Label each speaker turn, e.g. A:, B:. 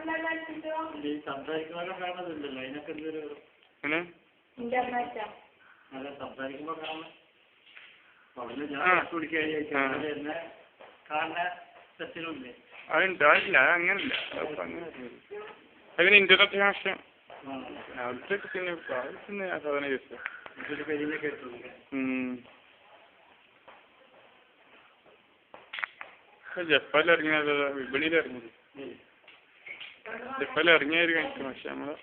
A: ഈ സംസാരിക്കുമ്പോൾ കാണുന്നുണ്ടല്ലോ അതിനൊക്കെ എന്തൊരു അല്ല സംസാരിക്കുമ്പോ കാണുന്ന അവിടെ ഞാൻ കുടിക്കാൻ എന്നെ കാണുന്ന തെറ്റിലുണ്ട്
B: അതുണ്ടാവില്ല അങ്ങനല്ല അതിന് ഇന്റർനെറ്റ് കണക്ഷൻ അവിടുത്തെ പിന്നെ ആ സാധനം യൂസ് ജപ്പാനിൽ ഇറങ്ങിയത് വിപണിയിൽ ഇറങ്ങിയത് ജപ്പാനിൽ ഇറങ്ങിയായിരിക്കും പക്ഷെ നമ്മള്